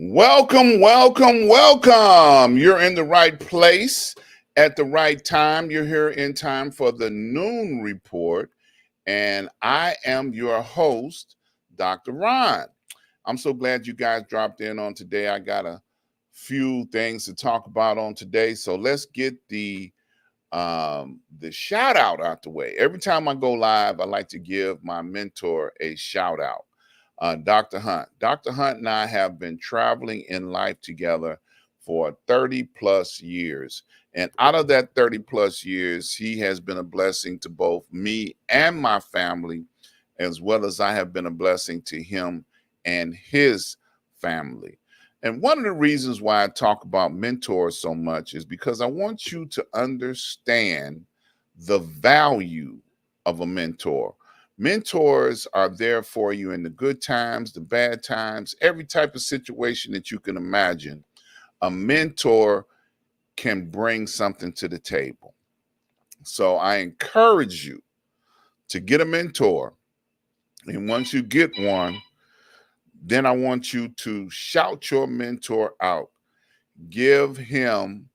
Welcome, welcome, welcome. You're in the right place at the right time. You're here in time for the noon report. And I am your host, Dr. Ron. I'm so glad you guys dropped in on today. I got a few things to talk about on today. So let's get the shout out the way. Every time I go live, I like to give my mentor a shout out. Dr. Hunt. Dr. Hunt and I have been traveling in life together for 30 plus years. And out of that 30 plus years, he has been a blessing to both me and my family, as well as I have been a blessing to him and his family. And one of the reasons why I talk about mentors so much is because I want you to understand the value of a mentor. Mentors are there for you in the good times, the bad times, every type of situation that you can imagine. A mentor can bring something to the table. So I encourage you to get a mentor. And once you get one, then I want you to shout your mentor out. Give him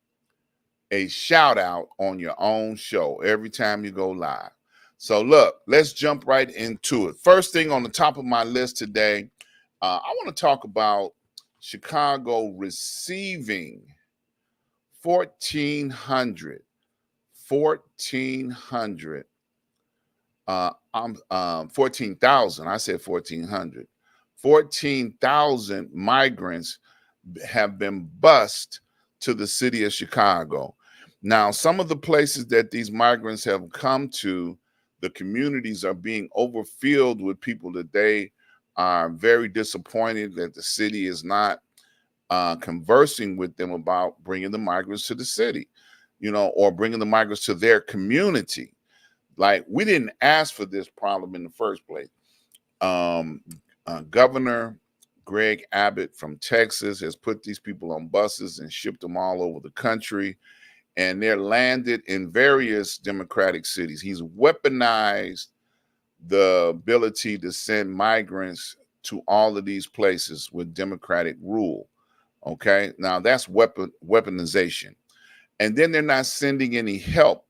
a shout out on your own show every time you go live. So look, let's jump right into it. First thing on the top of my list today, I want to talk about Chicago receiving 1,400, 1,400, 14,000. I said 1,400. 14,000 migrants have been bused to the city of Chicago. Now, some of the places that these migrants have come to, the communities are being overfilled with people that they are very disappointed that the city is not conversing with them about bringing the migrants to the city, or bringing the migrants to their community. Like, we didn't ask for this problem in the first place. Governor Greg Abbott from Texas has put these people on buses and shipped them all over the country, and they're landed in various Democratic cities. He's weaponized the ability to send migrants to all of these places with Democratic rule. Okay, now that's weaponization. And then they're not sending any help.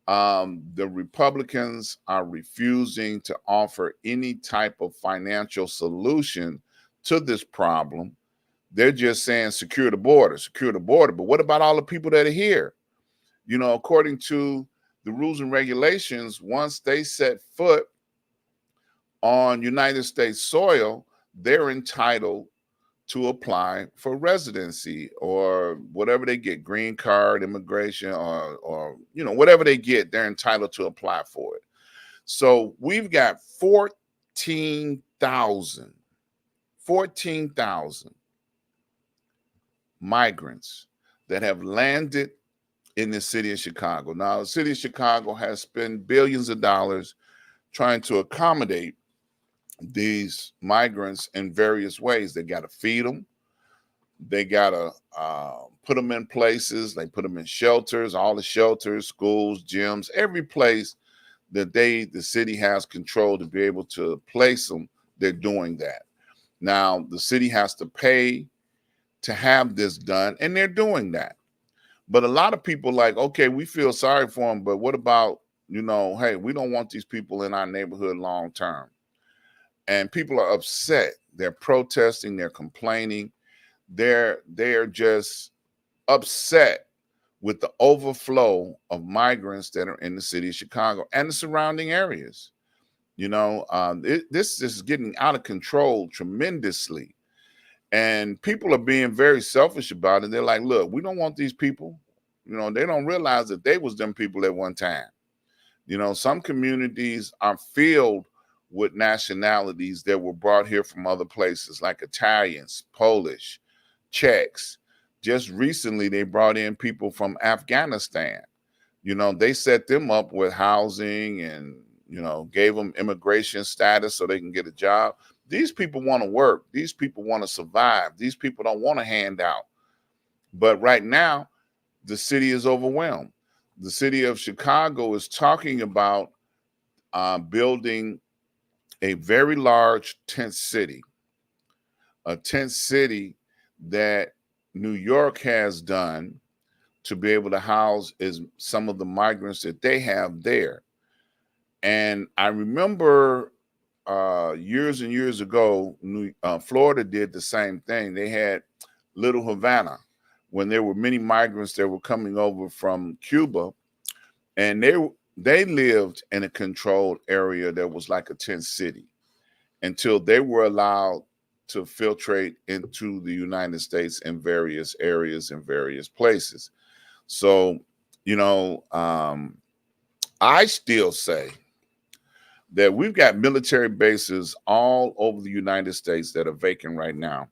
The Republicans are refusing to offer any type of financial solution to this problem. They're just saying secure the border, secure the border. But what about all the people that are here? According to the rules and regulations, once they set foot on United States soil, they're entitled to apply for residency or whatever they get, green card, immigration, or whatever they get, they're entitled to apply for it. So we've got 14,000 migrants that have landed in the city of Chicago. Now, the city of Chicago has spent billions of dollars trying to accommodate these migrants in various ways. They got to feed them. They got to put them in places. They put them in shelters, all the shelters, schools, gyms, every place that the city has control to be able to place them. They're doing that. Now, the city has to pay to have this done, and they're doing that. But a lot of people like, okay, we feel sorry for them, but what about, hey, we don't want these people in our neighborhood long term. And people are upset. They're protesting, they're complaining. They're just upset with the overflow of migrants that are in the city of Chicago and the surrounding areas. This is getting out of control tremendously. And people are being very selfish about it. They're like, look, we don't want these people. They don't realize that they was them people at one time. Some communities are filled with nationalities that were brought here from other places, like Italians, Polish, Czechs. Just recently, they brought in people from Afghanistan. They set them up with housing and, gave them immigration status so they can get a job. These people want to work. These people want to survive. These people don't want a handout. But right now, the city is overwhelmed. The city of Chicago is talking about building a very large tent city, a tent city that New York has done to be able to house is some of the migrants that they have there. And I remember years and years ago, Florida did the same thing. They had Little Havana when there were many migrants that were coming over from Cuba, and they lived in a controlled area that was like a tent city until they were allowed to filtrate into the United States in various areas and various places. So, you know, I still say that we've got military bases all over the United States that are vacant right now.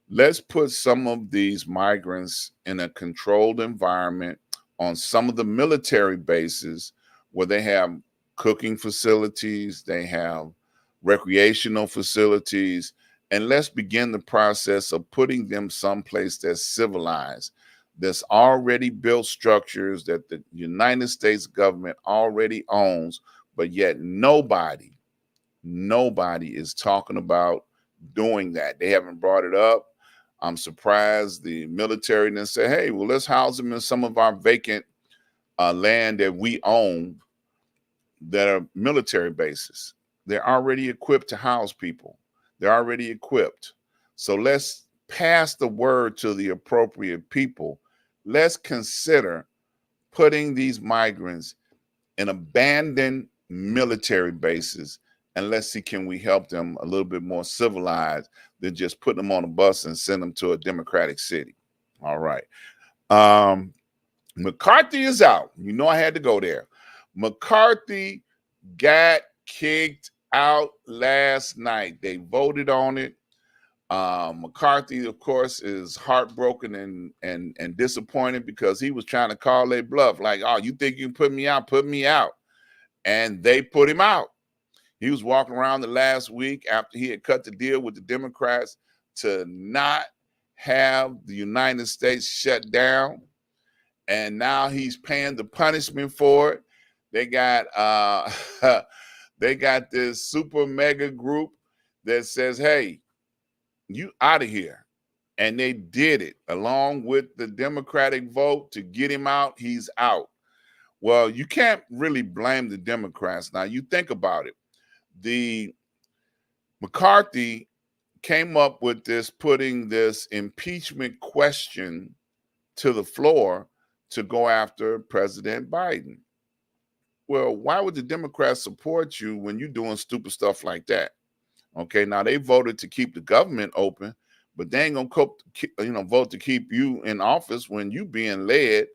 Let's put some of these migrants in a controlled environment on some of the military bases where they have cooking facilities, they have recreational facilities, and let's begin the process of putting them someplace that's civilized, that's already built structures that the United States government already owns, but yet nobody is talking about doing that. They haven't brought it up. I'm surprised the military then say, hey, well, let's house them in some of our vacant land that we own that are military bases. They're already equipped to house people. They're already equipped. So let's pass the word to the appropriate people. Let's consider putting these migrants in abandoned military bases, and let's see, can we help them a little bit more civilized than just putting them on a bus and send them to a democratic city. All right. McCarthy is out. You know I had to go there. McCarthy got kicked out last night. They voted on it. McCarthy, of course, is heartbroken and disappointed because he was trying to call a bluff. Like, oh, you think you can put me out? Put me out. And they put him out. He was walking around the last week after he had cut the deal with the Democrats to not have the United States shut down. And now he's paying the punishment for it. They got they got this super mega group that says, hey, you out of here. And they did it along with the Democratic vote to get him out. He's out. Well, you can't really blame the Democrats. Now, you think about it. The McCarthy came up with this, putting this impeachment question to the floor to go after President Biden. Well, why would the Democrats support you when you're doing stupid stuff like that? Okay, now they voted to keep the government open, but they ain't gonna vote to keep you in office when you being led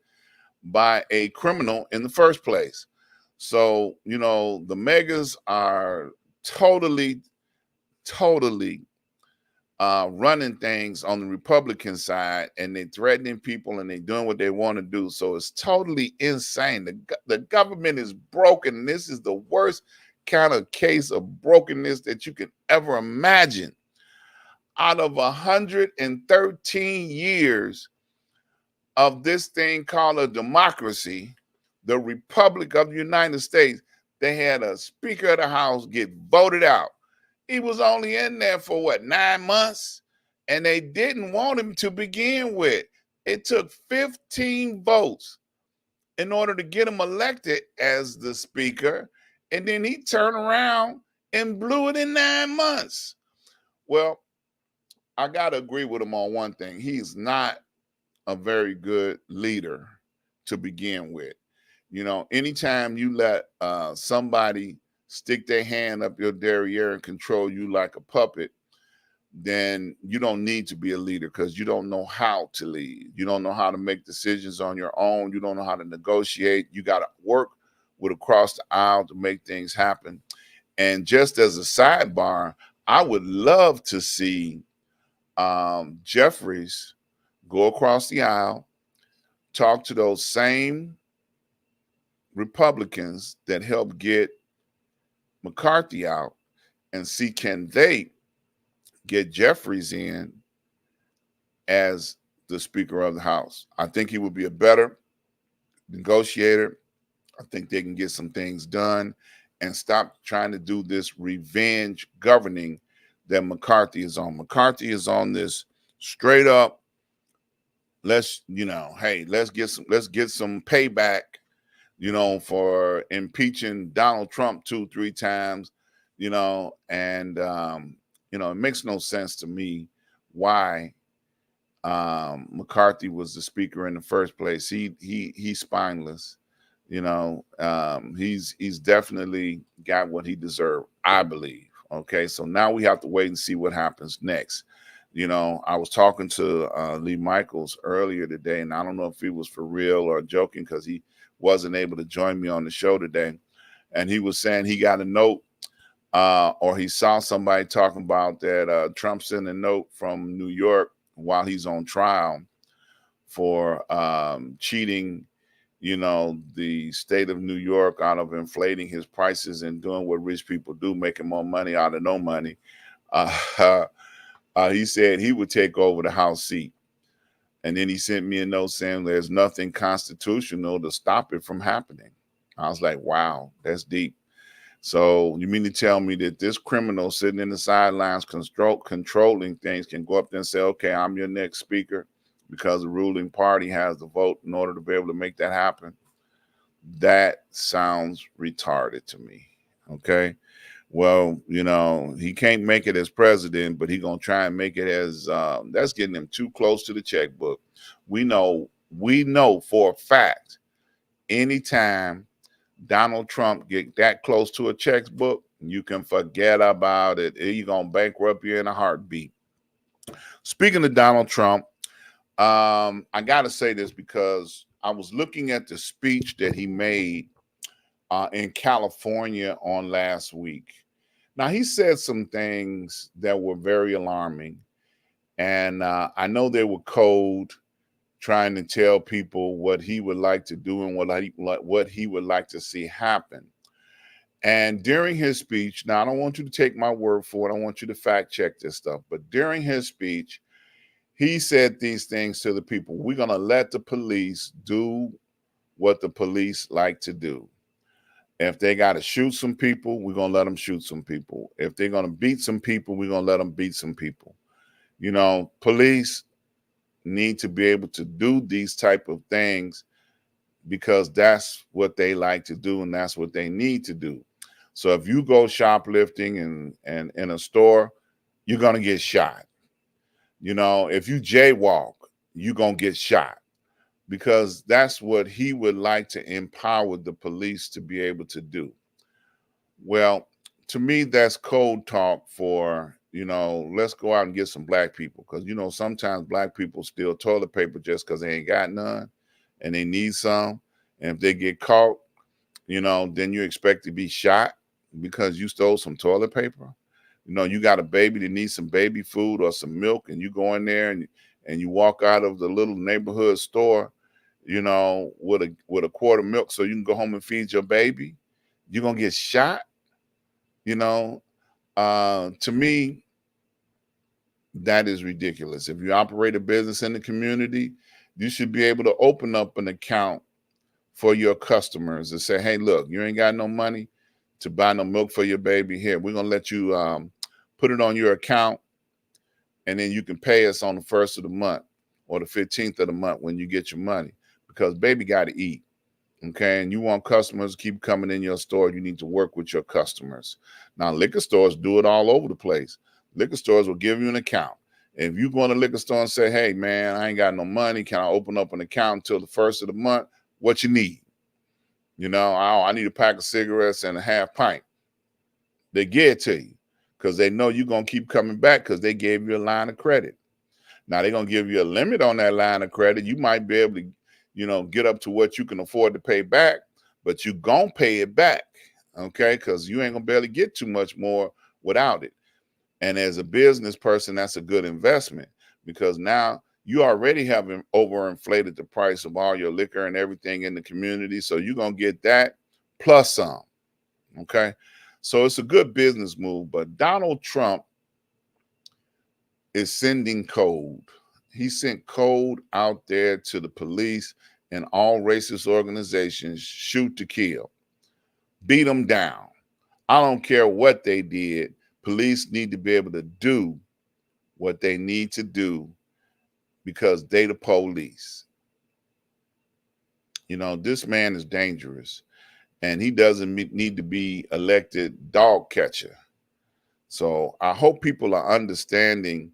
by a criminal in the first place. So, the megas are totally running things on the Republican side, and they're threatening people and they're doing what they want to do. So it's totally insane. The government is broken. This is the worst kind of case of brokenness that you can ever imagine. Out of 113 years of this thing called a democracy, the Republic of the United States, they had a Speaker of the House get voted out. He was only in there for 9 months? And they didn't want him to begin with. It took 15 votes in order to get him elected as the speaker. And then he turned around and blew it in 9 months. Well, I got to agree with him on one thing. He's not a very good leader to begin with. Anytime you let somebody stick their hand up your derriere and control you like a puppet, then you don't need to be a leader, because you don't know how to lead. You don't know how to make decisions on your own. You don't know how to negotiate. You got to work with across the aisle to make things happen. And just as a sidebar, I would love to see Jeffries go across the aisle, talk to those same Republicans that helped get McCarthy out, and see, can they get Jeffries in as the Speaker of the House. I think he would be a better negotiator. I think they can get some things done and stop trying to do this revenge governing that McCarthy is on. McCarthy is on this Straight up, hey, let's get some payback, for impeaching Donald Trump 2, 3 times, and it makes no sense to me why McCarthy was the speaker in the first place. He's spineless. He's definitely got what he deserved, I believe. Okay, so now we have to wait and see what happens next. I was talking to Lee Michaels earlier today, and I don't know if he was for real or joking because he wasn't able to join me on the show today. And he was saying he got a note, or he saw somebody talking about that Trump sent a note from New York while he's on trial for cheating, the state of New York out of inflating his prices and doing what rich people do, making more money out of no money. Uh, he said he would take over the House seat. And then he sent me a note saying there's nothing constitutional to stop it from happening. I was like, wow, that's deep. So you mean to tell me that this criminal sitting in the sidelines controlling things can go up there and say, okay, I'm your next speaker because the ruling party has the vote in order to be able to make that happen? That sounds retarded to me. Okay. Well, he can't make it as president, but he's going to try and make it as that's getting him too close to the checkbook. We know for a fact, anytime Donald Trump get that close to a checkbook, you can forget about it. He's going to bankrupt you in a heartbeat. Speaking of Donald Trump, I got to say this because I was looking at the speech that he made in California on last week. Now, he said some things that were very alarming, and I know they were code, trying to tell people what he would like to do and what he would like to see happen. And during his speech, now I don't want you to take my word for it. I want you to fact check this stuff. But during his speech, he said these things to the people. We're going to let the police do what the police like to do. If they got to shoot some people, we're going to let them shoot some people. If they're going to beat some people, we're going to let them beat some people. Police need to be able to do these type of things because that's what they like to do and that's what they need to do. So if you go shoplifting and in a store, you're going to get shot. If you jaywalk, you're going to get shot, because that's what he would like to empower the police to be able to do. Well, to me, that's code talk for, let's go out and get some black people. Because, sometimes black people steal toilet paper just because they ain't got none and they need some. And if they get caught, then you expect to be shot because you stole some toilet paper. You got a baby that needs some baby food or some milk, and you go in there and you walk out of the little neighborhood store, with a quart of milk so you can go home and feed your baby. You're gonna get shot. To me, that is ridiculous. If you operate a business in the community, you should be able to open up an account for your customers and say, hey, look, you ain't got no money to buy no milk for your baby. Here, we're gonna let you put it on your account, and then you can pay us on the 1st of the month or the 15th of the month when you get your money, because baby got to eat. Okay. And you want customers to keep coming in your store, you need to work with your customers. Now, liquor stores do it all over the place. Liquor stores will give you an account. If you go in a liquor store and say, hey, man, I ain't got no money, can I open up an account until the 1st of the month? What you need? I need a pack of cigarettes and a half pint. They give it to you because they know you're going to keep coming back because they gave you a line of credit. Now, they're going to give you a limit on that line of credit. You might be able to, get up to what you can afford to pay back, but you're going to pay it back, okay? Because you ain't going to barely get too much more without it. And as a business person, that's a good investment, because now you already have overinflated the price of all your liquor and everything in the community. So you're going to get that plus some, okay? So it's a good business move. But Donald Trump is sending code. He sent code out there to the police and all racist organizations: shoot to kill, beat them down. I don't care what they did. Police need to be able to do what they need to do because they the police. You know, this man is dangerous, and he doesn't need to be elected dog catcher. So I hope people are understanding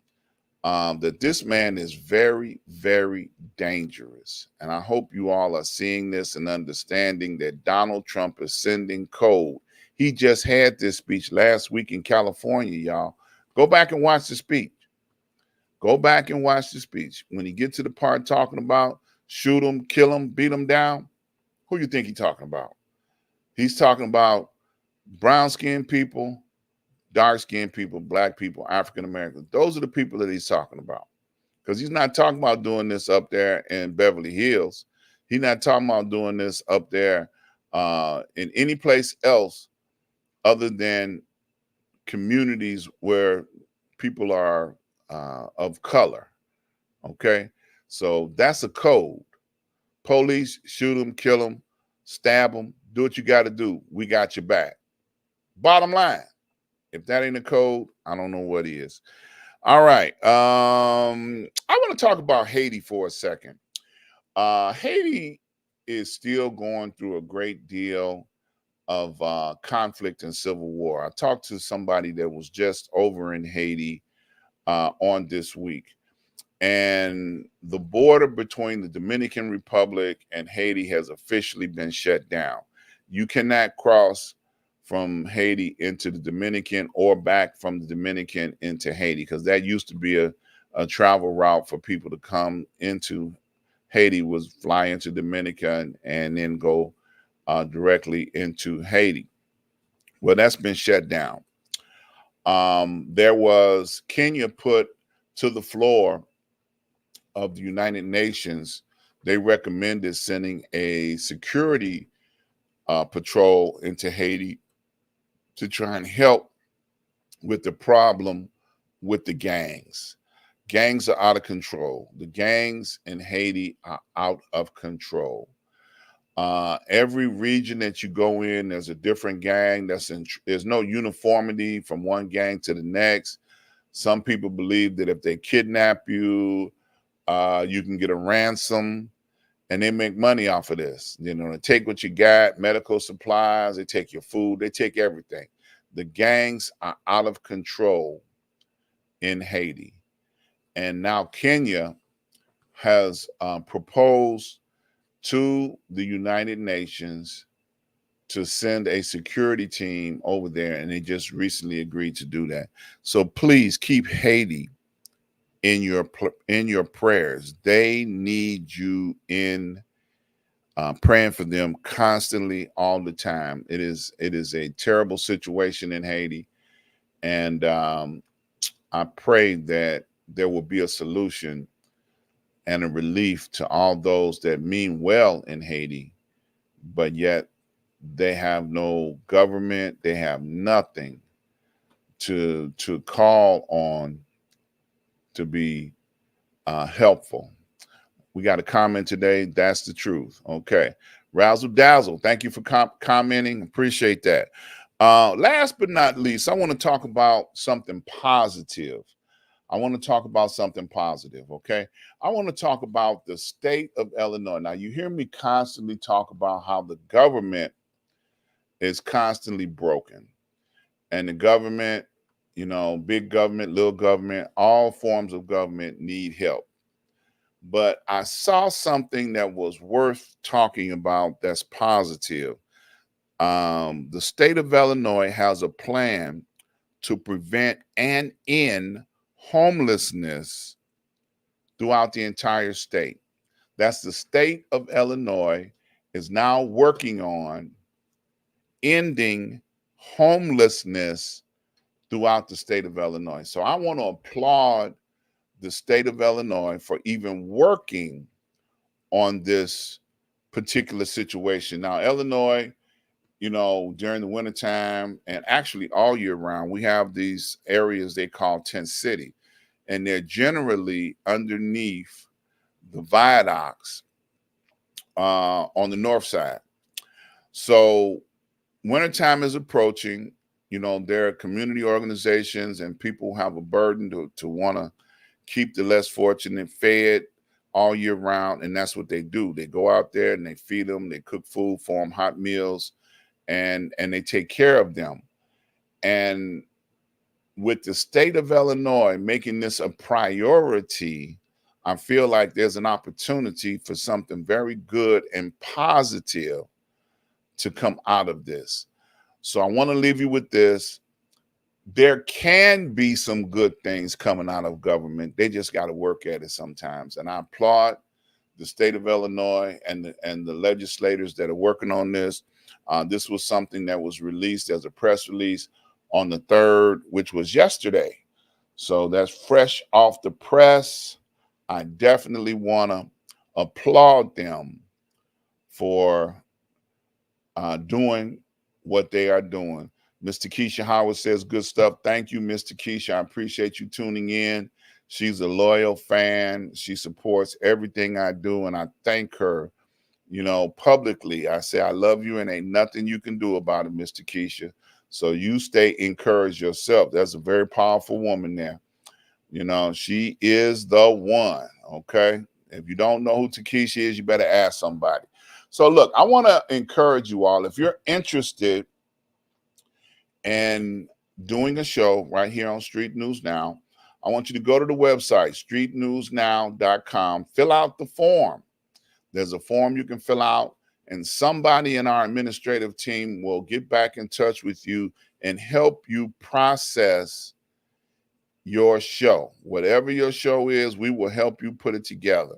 that this man is very, very dangerous. And I hope you all are seeing this and understanding that Donald Trump is sending code. He just had this speech last week in California, y'all. Go back and watch the speech. Go back and watch the speech. When he gets to the part talking about shoot him, kill him, beat him down, who you think he's talking about? He's talking about brown-skinned people, dark-skinned people, black people, African Americans. Those are the people that he's talking about. Because he's not talking about doing this up there in Beverly Hills. He's not talking about doing this up there in any place else other than communities where people are of color. Okay? So that's a code. Police, shoot them, kill them, stab them, do what you got to do. We got your back. Bottom line. If that ain't a code, I don't know what is. All right. I want to talk about Haiti for a second. Haiti is still going through a great deal of conflict and civil war. I talked to somebody that was just over in Haiti on this week. And the border between the Dominican Republic and Haiti has officially been shut down. You cannot cross from Haiti into the Dominican or back from the Dominican into Haiti, because that used to be a travel route for people to come into Haiti, was fly into Dominica and then go directly into Haiti. Well, that's been shut down. There was Kenya put to the floor of the United Nations. They recommended sending a security patrol into Haiti to try and help with the problem with the gangs. Gangs are out of control. The gangs in Haiti are out of control. Every region that you go in, there's a different gang. There's no uniformity from one gang to the next. Some people believe that if they kidnap you, you can get a ransom, and they make money off of this. You know, they take what you got, medical supplies, they take your food, they take everything. The gangs are out of control in Haiti. And now Kenya has proposed to the United Nations to send a security team over there, and they just recently agreed to do that. So please keep Haiti in your prayers. They need you in praying for them constantly, all the time. It is a terrible situation in Haiti, and I pray that there will be a solution and a relief to all those that mean well in Haiti, but yet they have no government, they have nothing to call on to be helpful. We got a comment today. That's the truth. Okay. Razzle Dazzle, thank you for commenting. Appreciate that. Last but not least, I want to talk about something positive. Okay? I want to talk about the state of Illinois. Now, you hear me constantly talk about how the government is constantly broken. And the government, you know, big government, little government, all forms of government need help. But I saw something that was worth talking about that's positive. The state of Illinois has a plan to prevent and end homelessness throughout the entire state. That's the state of Illinois is now working on ending homelessness throughout the state of Illinois. So I want to applaud the state of Illinois for even working on this particular situation. Now, Illinois, you know, during the wintertime and actually all year round, we have these areas they call tent city, and they're generally underneath the viaducts on the north side. So wintertime is approaching. You know, there are community organizations and people have a burden to want to keep the less fortunate fed all year round. And that's what they do. They go out there and they feed them, they cook food for them, hot meals, and they take care of them. And with the state of Illinois making this a priority, I feel like there's an opportunity for something very good and positive to come out of this. So I want to leave you with this. There can be some good things coming out of government. They just got to work at it sometimes. And I applaud the state of Illinois and the legislators that are working on this. This was something that was released as a press release on the 3rd, which was yesterday. So that's fresh off the press. I definitely want to applaud them for doing what they are doing. Mr. Keisha Howard says, good stuff. Thank you, Mr. Keisha. I appreciate you tuning in. She's a loyal fan. She supports everything I do, and I thank her, publicly. I say, I love you, and ain't nothing you can do about it, Mr. Keisha. So you stay encouraged yourself. That's a very powerful woman there. She is the one, okay? If you don't know who Takesha is, you better ask somebody. So look, I want to encourage you all. If you're interested in doing a show right here on Street News Now, I want you to go to the website, streetnewsnow.com. Fill out the form. There's a form you can fill out, and somebody in our administrative team will get back in touch with you and help you process your show. Whatever your show is, we will help you put it together.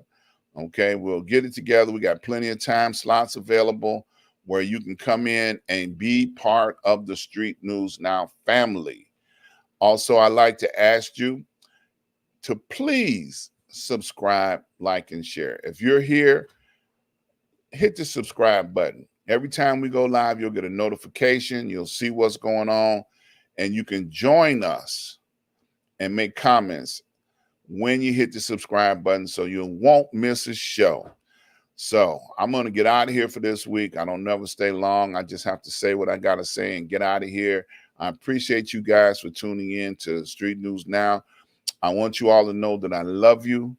Okay, we'll get it together. We got plenty of time slots available where you can come in and be part of the Street News Now family. Also, I'd like to ask you to please subscribe, like, and share. If you're here, hit the subscribe button. Every time we go live, you'll get a notification. You'll see what's going on, and you can join us and make comments when you hit the subscribe button so you won't miss a show. So I'm going to get out of here for this week. I don't never stay long. I just have to say what I got to say and get out of here. I appreciate you guys for tuning in to Street News Now. I want you all to know that I love you,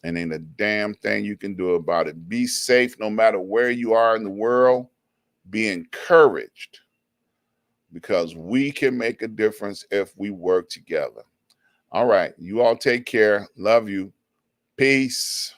and ain't a damn thing you can do about it. Be safe no matter where you are in the world. Be encouraged, because we can make a difference if we work together. All right. You all take care. Love you. Peace.